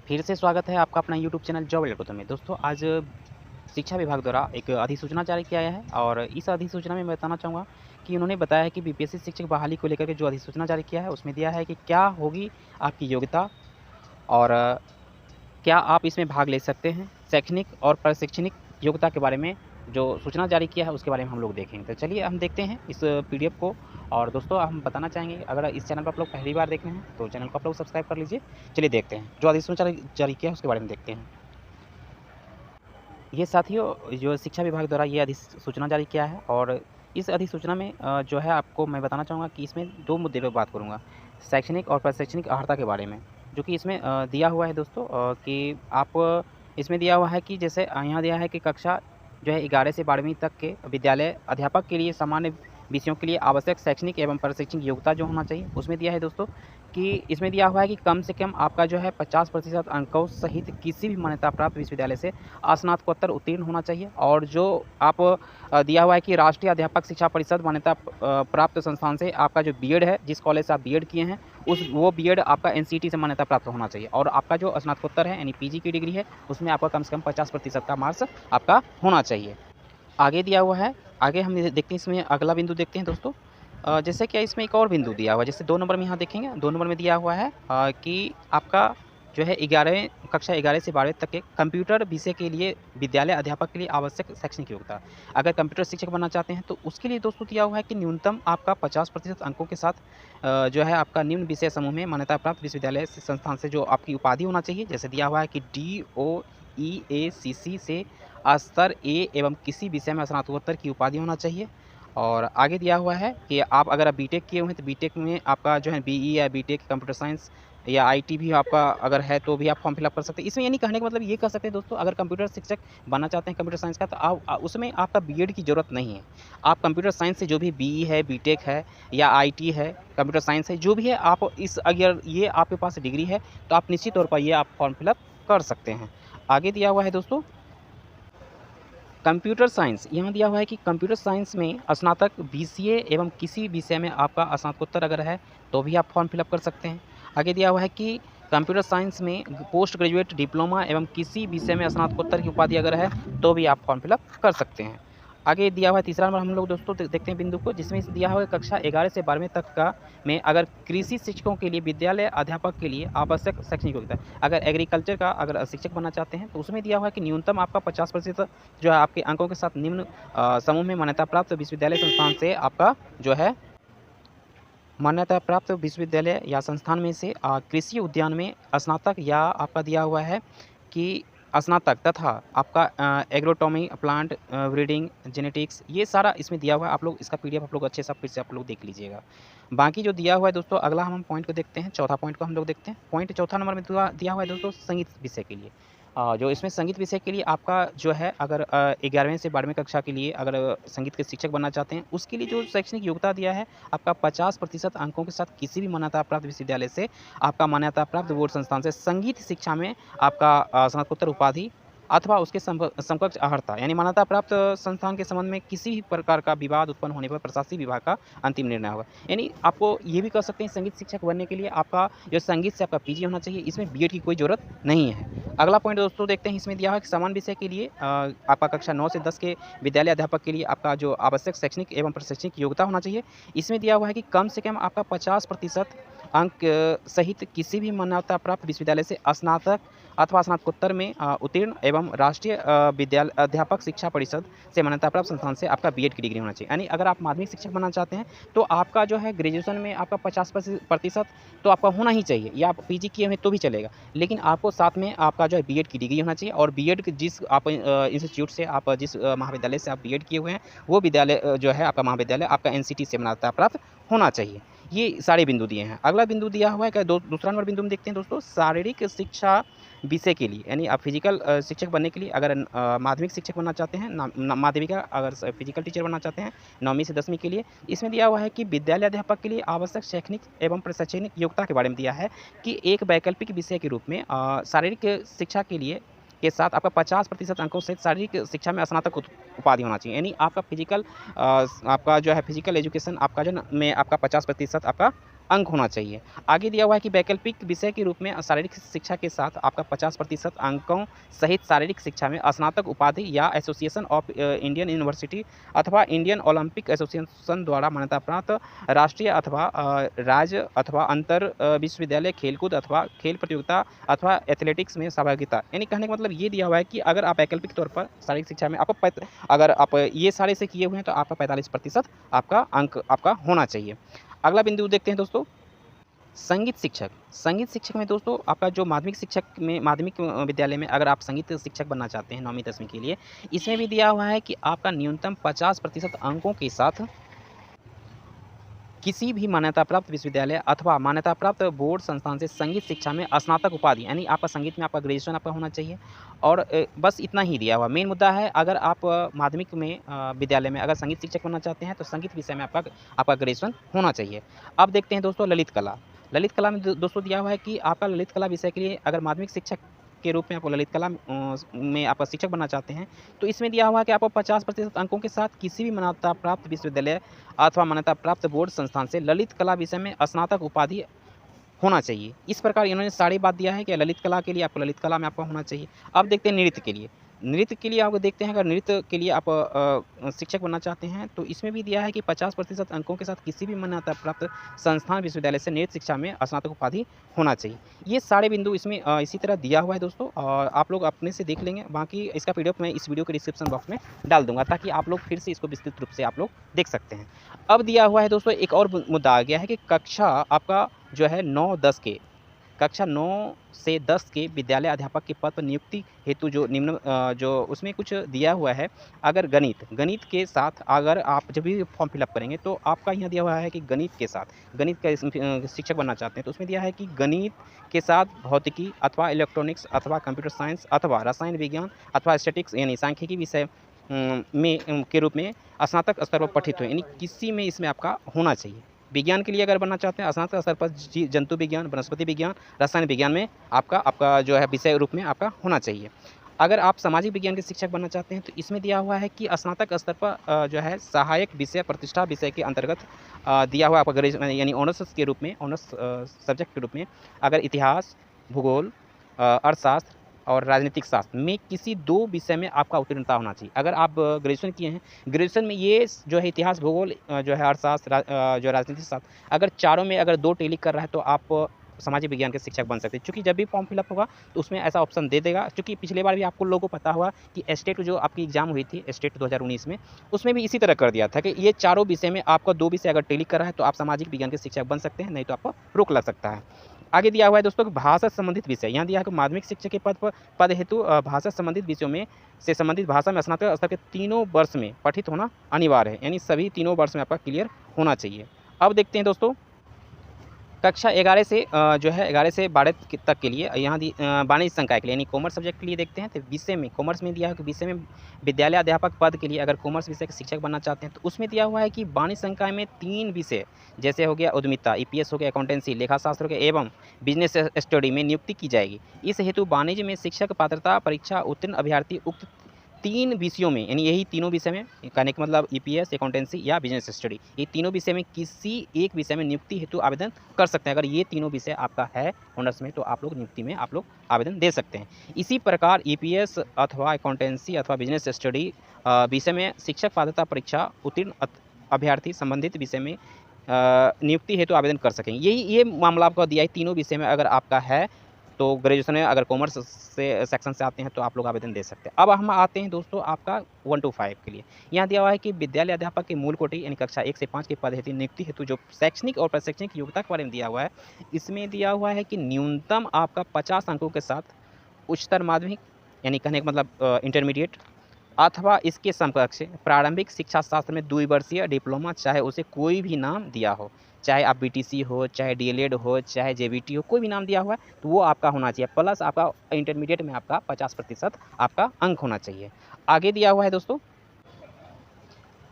फिर से स्वागत है आपका अपना यूट्यूब चैनल जॉब एल्गोरिथम में। दोस्तों, आज शिक्षा विभाग द्वारा एक अधिसूचना जारी किया गया है और इस अधिसूचना में मैं बताना चाहूँगा कि उन्होंने बताया है कि बीपीएससी शिक्षक बहाली को लेकर के जो अधिसूचना जारी किया है, उसमें दिया है कि क्या होगी आपकी योग्यता और क्या आप इसमें भाग ले सकते हैं। शैक्षणिक और प्रशैक्षणिक योग्यता के बारे में जो सूचना जारी किया है, उसके बारे में हम लोग देखेंगे। तो चलिए हम देखते हैं इस पीडीएफ को। और दोस्तों, हम बताना चाहेंगे, अगर इस चैनल पर आप लोग पहली बार देख रहे हैं तो चैनल को आप लोग सब्सक्राइब कर लीजिए। चलिए देखते हैं जो अधिसूचना जारी किया है, उसके बारे में देखते हैं। ये साथियों, जो शिक्षा विभाग द्वारा ये अधिसूचना जारी किया है और इस अधिसूचना में जो है आपको मैं बताना चाहूँगा कि इसमें 2 मुद्दे पे बात करूँगा। शैक्षणिक और प्रशैक्षणिक अर्हता के बारे में, जो कि इसमें दिया हुआ है दोस्तों, कि आप इसमें दिया हुआ है कि जैसे यहाँ दिया है कि कक्षा जो है 11 से 12वीं तक के विद्यालय अध्यापक के लिए सामान्य विषयों के लिए आवश्यक शैक्षणिक एवं प्रशैक्षणिक योग्यता जो होना चाहिए, उसमें दिया है दोस्तों कि इसमें दिया हुआ है कि कम से कम आपका जो है 50% अंकों सहित किसी भी मान्यता प्राप्त विश्वविद्यालय से स्नातकोत्तर उत्तीर्ण होना चाहिए। और जो आप दिया हुआ है कि राष्ट्रीय अध्यापक शिक्षा परिषद मान्यता प्राप्त संस्थान से आपका जो बीएड है, जिस कॉलेज से आप बीएड किए हैं, वो बीएड आपका एनसीटी से मान्यता प्राप्त होना चाहिए। और आपका जो स्नातकोत्तर है यानी पीजी की डिग्री है, उसमें आपका कम से कम 50% का मार्क्स आपका होना चाहिए। आगे दिया हुआ है, आगे हम देखते हैं, इसमें अगला बिंदु देखते हैं दोस्तों। जैसे कि इसमें एक और बिंदु दिया हुआ है, जैसे 2 नंबर में यहाँ देखेंगे, 2 नंबर में दिया हुआ है कि आपका जो है 11वीं कक्षा 11 से 12वीं तक के कंप्यूटर विषय के लिए विद्यालय अध्यापक के लिए आवश्यक शैक्षणिक योग्यता। अगर कंप्यूटर शिक्षक बनना चाहते हैं तो उसके लिए दोस्तों दिया हुआ है कि न्यूनतम आपका 50% अंकों के साथ जो है आपका निम्न विषय समूह में मान्यता प्राप्त विश्वविद्यालय से संस्थान से जो आपकी उपाधि होना चाहिए। जैसे दिया हुआ है कि DOEACC से स्तर ए एवं किसी विषय में स्नातकोत्तर की उपाधि होना चाहिए। और आगे दिया हुआ है कि अगर आप बीटेक किए हुए हैं तो बीटेक में आपका जो है बीई या बीटेक कंप्यूटर साइंस या आईटी भी आपका अगर है तो भी आप फॉर्म फिलअप कर सकते हैं। इसमें यानी कहने का मतलब ये कह सकते हैं दोस्तों, अगर कंप्यूटर शिक्षक बनना चाहते हैं कंप्यूटर साइंस का, तो आप उसमें आपका बीएड की ज़रूरत नहीं है। आप कंप्यूटर साइंस से जो भी बीई है, बीटेक है या आईटी है, कंप्यूटर साइंस है, जो भी है, आप इस अगर ये आपके पास डिग्री है तो आप निश्चित तौर पर ये आप फॉर्म फिलअप कर सकते हैं। आगे दिया हुआ है दोस्तों कंप्यूटर साइंस, यहाँ दिया हुआ है कि कंप्यूटर साइंस में स्नातक बीसीए एवं किसी विषय में आपका स्नातकोत्तर अगर है तो भी आप फॉर्म फिलअप कर सकते हैं। आगे दिया हुआ है कि कंप्यूटर साइंस में पोस्ट ग्रेजुएट डिप्लोमा एवं किसी विषय में स्नातकोत्तर की उपाधि अगर है तो भी आप फॉर्म फिलअप कर सकते हैं। आगे दिया हुआ है तीसरा नंबर, हम लोग दोस्तों देखते हैं बिंदु को, जिसमें दिया हुआ है कक्षा 11 से 12वीं तक का में अगर कृषि शिक्षकों के लिए विद्यालय अध्यापक के लिए आवश्यक शैक्षणिक योग्यता। अगर एग्रीकल्चर का अगर शिक्षक बनना चाहते हैं तो उसमें दिया हुआ है कि न्यूनतम आपका 50% जो है आपके अंकों के साथ निम्न समूह में मान्यता प्राप्त विश्वविद्यालय संस्थान से आपका जो है मान्यता प्राप्त विश्वविद्यालय या संस्थान में से कृषि उद्यान में स्नातक, या आपका दिया हुआ है कि स्नातक तथा आपका एग्रोटॉमी, प्लांट ब्रीडिंग, जेनेटिक्स, ये सारा इसमें दिया हुआ है। आप लोग इसका पीडीएफ आप लोग अच्छे से फिर से आप लोग देख लीजिएगा। बाकी जो दिया हुआ है दोस्तों, अगला हम पॉइंट को देखते हैं, चौथा पॉइंट को हम लोग देखते हैं। पॉइंट चौथा नंबर में दिया हुआ है दोस्तों संगीत विषय के लिए। जो इसमें संगीत विषय के लिए आपका जो है अगर 11वीं से 12वीं कक्षा के लिए अगर संगीत के शिक्षक बनना चाहते हैं, उसके लिए जो शैक्षणिक योग्यता दिया है आपका 50% अंकों के साथ किसी भी मान्यता प्राप्त विश्वविद्यालय से आपका मान्यता प्राप्त बोर्ड संस्थान से संगीत शिक्षा में आपका स्नातकोत्तर उपाधि अथवा उसके समकक्ष अर्हता, यानी मान्यता प्राप्त संस्थान के संबंध में किसी भी प्रकार का विवाद उत्पन्न होने पर प्रशासनिक विभाग का अंतिम निर्णय होगा। यानी आपको ये भी कह सकते हैं, संगीत शिक्षक बनने के लिए आपका जो संगीत से आपका पीजी होना चाहिए, इसमें बीएड की कोई ज़रूरत नहीं है। अगला पॉइंट दोस्तों देखते हैं, इसमें दिया है कि समान विषय के लिए आपका कक्षा 9 से 10 के विद्यालय अध्यापक के लिए आपका जो आवश्यक शैक्षणिक एवं प्रशैक्षणिक योग्यता होना चाहिए। इसमें दिया हुआ है कि कम से कम आपका 50% अंक सहित किसी भी मान्यता प्राप्त विश्वविद्यालय से स्नातक अथवा स्नातकोत्तर में उत्तीर्ण एवं राष्ट्रीय विद्यालय अध्यापक शिक्षा परिषद से मान्यता प्राप्त संस्थान से आपका बीएड की डिग्री होना चाहिए। यानी अगर आप माध्यमिक शिक्षक बनना चाहते हैं तो आपका जो है ग्रेजुएशन में आपका 50% तो आपका होना ही चाहिए, या आप पीजी किए हुए तो भी चलेगा, लेकिन आपको साथ में आपका जो है बीएड की डिग्री होना चाहिए। और बीएड जिस आप इंस्टीट्यूट से आप जिस महाविद्यालय से आप बीएड किए हुए हैं, वो विद्यालय जो है आपका महाविद्यालय आपका एनसीटी से मान्यता प्राप्त होना चाहिए। ये सारे बिंदु दिए हैं। अगला बिंदु दिया हुआ है कि दूसरा नंबर बिंदु में देखते हैं दोस्तों, शारीरिक शिक्षा विषय के लिए, यानी आप फिजिकल शिक्षक बनने के लिए अगर माध्यमिक शिक्षक बनना चाहते हैं, माध्यमिक का अगर फिजिकल टीचर बनना चाहते हैं 9वीं से 10वीं के लिए, इसमें दिया हुआ है कि विद्यालय अध्यापक के लिए आवश्यक शैक्षणिक एवं प्रशैक्षणिक योग्यता के बारे में दिया है कि एक वैकल्पिक विषय के रूप में शारीरिक शिक्षा के लिए के साथ आपका 50% अंकों से शारीरिक शिक्षा में स्नातक उपाधि होना चाहिए। यानी आपका फिजिकल आपका जो है फिजिकल एजुकेशन आपका जो में आपका 50% आपका अंक होना चाहिए। आगे दिया हुआ है कि वैकल्पिक विषय के रूप में शारीरिक शिक्षा के साथ आपका 50% अंकों सहित शारीरिक शिक्षा में स्नातक उपाधि या एसोसिएशन ऑफ इंडियन यूनिवर्सिटी अथवा इंडियन ओलंपिक एसोसिएशन द्वारा मान्यता प्राप्त राष्ट्रीय अथवा राज्य अथवा अंतर विश्वविद्यालय खेलकूद अथवा खेल प्रतियोगिता अथवा एथलेटिक्स में सहभागिता। यानी कहने का मतलब ये दिया हुआ है कि अगर आप वैकल्पिक तौर पर शारीरिक शिक्षा में आपको अगर आप ये सारे से किए हुए हैं तो आपका 45% आपका अंक आपका होना चाहिए। अगला बिंदु देखते हैं दोस्तों, संगीत शिक्षक। संगीत शिक्षक में दोस्तों आपका जो माध्यमिक शिक्षक में माध्यमिक विद्यालय में अगर आप संगीत शिक्षक बनना चाहते हैं 9वीं 10वीं के लिए, इसमें भी दिया हुआ है कि आपका न्यूनतम 50% अंकों के साथ किसी भी मान्यता प्राप्त विश्वविद्यालय अथवा मान्यता प्राप्त बोर्ड संस्थान से संगीत शिक्षा में स्नातक उपाधि, यानी आपका संगीत में आपका ग्रेजुएशन आपका होना चाहिए। और बस इतना ही दिया हुआ। मेन मुद्दा है अगर आप माध्यमिक में विद्यालय में अगर संगीत शिक्षक बनना चाहते हैं तो संगीत विषय में आपका ग्रेजुएशन होना चाहिए। अब देखते हैं दोस्तों ललित कला। ललित कला में दोस्तों दिया हुआ है कि आपका ललित कला विषय के लिए अगर माध्यमिक शिक्षक के रूप में आपको ललित कला में आपका शिक्षक बनना चाहते हैं तो इसमें दिया हुआ है कि आपको 50% अंकों के साथ किसी भी मान्यता प्राप्त विश्वविद्यालय अथवा मान्यता प्राप्त बोर्ड संस्थान से ललित कला विषय में स्नातक उपाधि होना चाहिए। इस प्रकार इन्होंने सारी बात दिया है कि ललित कला के लिए आपको ललित कला में आपका होना चाहिए। अब देखते हैं नृत्य के लिए। नृत्य के लिए आपको देखते हैं अगर नृत्य के लिए आप शिक्षक बनना चाहते हैं तो इसमें भी दिया है कि 50% अंकों के साथ किसी भी मान्यता प्राप्त संस्थान विश्वविद्यालय से नृत्य शिक्षा में स्नातक उपाधि होना चाहिए। ये सारे बिंदु इसमें इसी तरह दिया हुआ है दोस्तों, और आप लोग अपने से देख लेंगे। बाकी इसका पीडीएफ मैं इस वीडियो के डिस्क्रिप्शन बॉक्स में डाल दूंगा ताकि आप लोग फिर से इसको विस्तृत रूप से आप लोग देख सकते हैं। अब दिया हुआ है दोस्तों एक और मुद्दा आ गया है कि कक्षा आपका जो है 9-10 के कक्षा 9 से 10 के विद्यालय अध्यापक के पद पर नियुक्ति हेतु जो निम्न जो उसमें कुछ दिया हुआ है। अगर गणित के साथ अगर आप जब भी फॉर्म फिलअप करेंगे तो आपका यहाँ दिया हुआ है कि गणित के साथ गणित का शिक्षक बनना चाहते हैं तो उसमें दिया है कि गणित के साथ भौतिकी अथवा इलेक्ट्रॉनिक्स अथवा कंप्यूटर साइंस अथवा रसायन विज्ञान अथवा स्टैटिक्स यानी सांख्यिकी विषय में के रूप में स्नातक स्तर पर पठित हो, यानी किसी में इसमें आपका होना चाहिए। विज्ञान के लिए अगर बनना चाहते हैं स्नातक स्तर पर जंतु विज्ञान, वनस्पति विज्ञान, रसायन विज्ञान में आपका जो है विषय रूप में आपका होना चाहिए। अगर आप सामाजिक विज्ञान के शिक्षक बनना चाहते हैं तो इसमें दिया हुआ है कि स्नातक स्तर पर जो है सहायक विषय प्रतिष्ठा विषय के अंतर्गत दिया हुआ आपका ग्रेजुएशन यानी ऑनर्स के रूप में ऑनर्स सब्जेक्ट के रूप में अगर इतिहास, भूगोल, अर्थशास्त्र और राजनीतिक शास्त्र में किसी 2 विषय में आपका उत्तीर्णता होना चाहिए। अगर आप ग्रेजुएशन किए हैं, ग्रेजुएशन में ये जो है इतिहास, भूगोल, जो है अर्थशास्त्र, जो राजनीतिक शास्त्र, अगर चारों में अगर 2 टैली कर रहा है तो आप सामाजिक विज्ञान के शिक्षक बन सकते हैं। चूँकि जब भी फॉर्म फिलअप होगा तो उसमें ऐसा ऑप्शन दे देगा। चूँकि पिछले बार भी आपको लोगों को पता हुआ कि स्टेट जो आपकी एग्जाम हुई थी स्टेट 2019 में, उसमें भी इसी तरह कर दिया था कि ये चारों विषय में आपका 2 विषय अगर टैली कर रहा है तो आप सामाजिक विज्ञान के शिक्षक बन सकते हैं, नहीं तो आपको रोक लग सकता है। आगे दिया हुआ है दोस्तों भाषा संबंधित विषय। यहाँ दिया है कि माध्यमिक शिक्षक के पद हेतु भाषा संबंधित विषयों में से संबंधित भाषा में स्नातक स्तर के 3 वर्ष में पठित होना अनिवार्य है, यानी सभी 3 वर्ष में आपका क्लियर होना चाहिए। अब देखते हैं दोस्तों कक्षा 11 से जो है 11 से 12 तक के लिए यहाँ वाणिज्य संकाय के लिए यानी कॉमर्स सब्जेक्ट के लिए देखते हैं तो विषय में कॉमर्स में दिया है कि विषय में विद्यालय अध्यापक पद के लिए अगर कॉमर्स विषय के शिक्षक बनना चाहते हैं तो उसमें दिया हुआ है कि वाणिज्य संकाय में 3 विषय जैसे हो गया उद्यमिता, ईपीएस हो गया, अकाउंटेंसी, लेखाशास्त्र हो गया एवं बिजनेस स्टडी में नियुक्ति की जाएगी। इस हेतु वाणिज्य में शिक्षक पात्रता परीक्षा उत्तीर्ण अभ्यर्थी उक्त 3 विषयों में यानी यही तीनों विषय में कहने का मतलब ईपीएस, अकाउंटेंसी या बिजनेस स्टडी, ये तीनों विषय में किसी एक विषय में नियुक्ति हेतु आवेदन कर सकते हैं। अगर ये तीनों विषय आपका है ऑनर्स में तो आप लोग नियुक्ति में आप लोग आवेदन दे सकते हैं। इसी प्रकार ईपीएस अथवा अकाउंटेंसी अथवा बिजनेस स्टडी विषय में शिक्षक पात्रता परीक्षा उत्तीर्ण अभ्यर्थी संबंधित विषय में नियुक्ति हेतु आवेदन कर सकेंगे। ये मामला आपको दिया है। तीनों विषय में अगर आपका है तो ग्रेजुएशन में अगर कॉमर्स से सेक्शन से आते हैं तो आप लोग आवेदन दे सकते हैं। अब हम आते हैं दोस्तों आपका 1 to 5 के लिए। यहाँ दिया हुआ है कि विद्यालय अध्यापक के मूल कोटि यानी कक्षा 1 से 5 के पद हेतु नियुक्ति हेतु जो शैक्षणिक और प्रशैक्षणिक योग्यता के बारे में दिया हुआ है, इसमें दिया हुआ है कि न्यूनतम आपका 50 अंकों के साथ उच्चतर माध्यमिक यानी कहने का मतलब इंटरमीडिएट अथवा इसके समकक्ष प्रारंभिक शिक्षा शास्त्र में 2 वर्षीय डिप्लोमा, चाहे उसे कोई भी नाम दिया हो, चाहे आप बीटीसी हो, चाहे डीएलएड हो, चाहे जेबीटी हो, कोई भी नाम दिया हुआ है तो वो आपका होना चाहिए। प्लस आपका इंटरमीडिएट में आपका 50% आपका अंक होना चाहिए। आगे दिया हुआ है दोस्तों,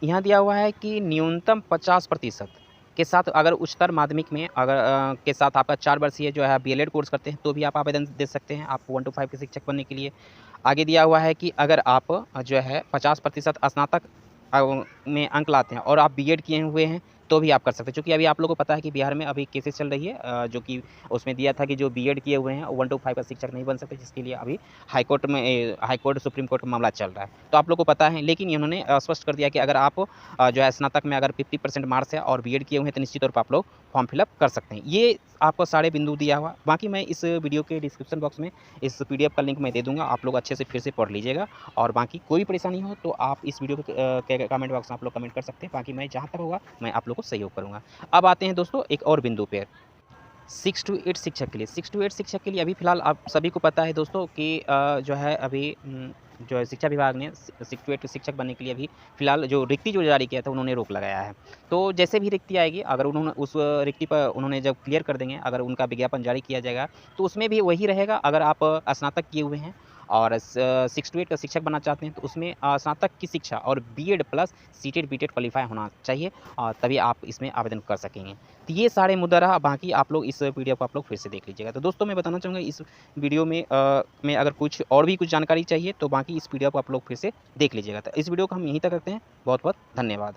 यहाँ दिया हुआ है कि न्यूनतम 50% के साथ अगर उच्चतर माध्यमिक में अगर के साथ आपका 4 वर्षीय जो है बीएलएड कोर्स करते हैं तो भी आप आवेदन दे सकते हैं आप 1 to 5 के शिक्षक बनने के लिए। आगे दिया हुआ है कि अगर आप जो है 50% स्नातक में अंक लाते हैं और आप बीएड किए हुए हैं तो भी आप कर सकते हैं। चूँकि अभी आप लोगों को पता है कि बिहार में अभी केसेस चल रही है जो कि उसमें दिया था कि जो बीएड किए हुए हैं 1 to 5 का शिक्षक नहीं बन सकते, जिसके लिए अभी हाई कोर्ट सुप्रीम कोर्ट का मामला चल रहा है। तो आप लोग को पता है, लेकिन इन्होंने स्पष्ट कर दिया कि अगर आप जो है स्नातक में अगर 50% मार्क्स है और बीएड किए हुए हैं तो निश्चित तौर पर आप लोग फॉर्म फिलअप कर सकते हैं। ये आपको सारे बिंदु दिया हुआ। बाकी मैं इस वीडियो के डिस्क्रिप्शन बॉक्स में इस पीडीएफ का लिंक मैं दे दूँगा, आप लोग अच्छे से फिर से पढ़ लीजिएगा। और बाकी कोई परेशानी हो तो आप इस वीडियो के कमेंट बॉक्स में आप लोग कमेंट कर सकते हैं। बाकी मैं जहाँ तक होगा मैं आप लोग को सहयोग करूँगा। अब आते हैं दोस्तों एक और बिंदु पे, 6 to 8 शिक्षक के लिए। 6 to 8 शिक्षक के लिए अभी फ़िलहाल आप सभी को पता है दोस्तों कि जो है अभी जो है शिक्षा विभाग ने 6 to 8 शिक्षक बनने के लिए अभी फ़िलहाल जो रिक्ति जो जारी किया था उन्होंने रोक लगाया है। तो जैसे भी रिक्ति आएगी, अगर उन्होंने उस रिक्ति पर उन्होंने जब क्लियर कर देंगे, अगर उनका विज्ञापन जारी किया जाएगा तो उसमें भी वही रहेगा। अगर आप स्नातक किए हुए हैं और 6 to 8 का शिक्षक बनना चाहते हैं तो उसमें स्नातक की शिक्षा और बीएड प्लस सीटेड बीटेड क्वालीफाई होना चाहिए, तभी आप इसमें आवेदन कर सकेंगे। तो ये सारे मुद्दा रहा। बाकी आप लोग इस पीडीएफ को आप लोग फिर से देख लीजिएगा। तो दोस्तों मैं बताना चाहूँगा इस वीडियो में अगर कुछ और भी कुछ जानकारी चाहिए तो बाकी इस पीडीएफ को आप लोग फिर से देख लीजिएगा। तो इस वीडियो को हम यहीं तक रखते हैं। बहुत बहुत धन्यवाद।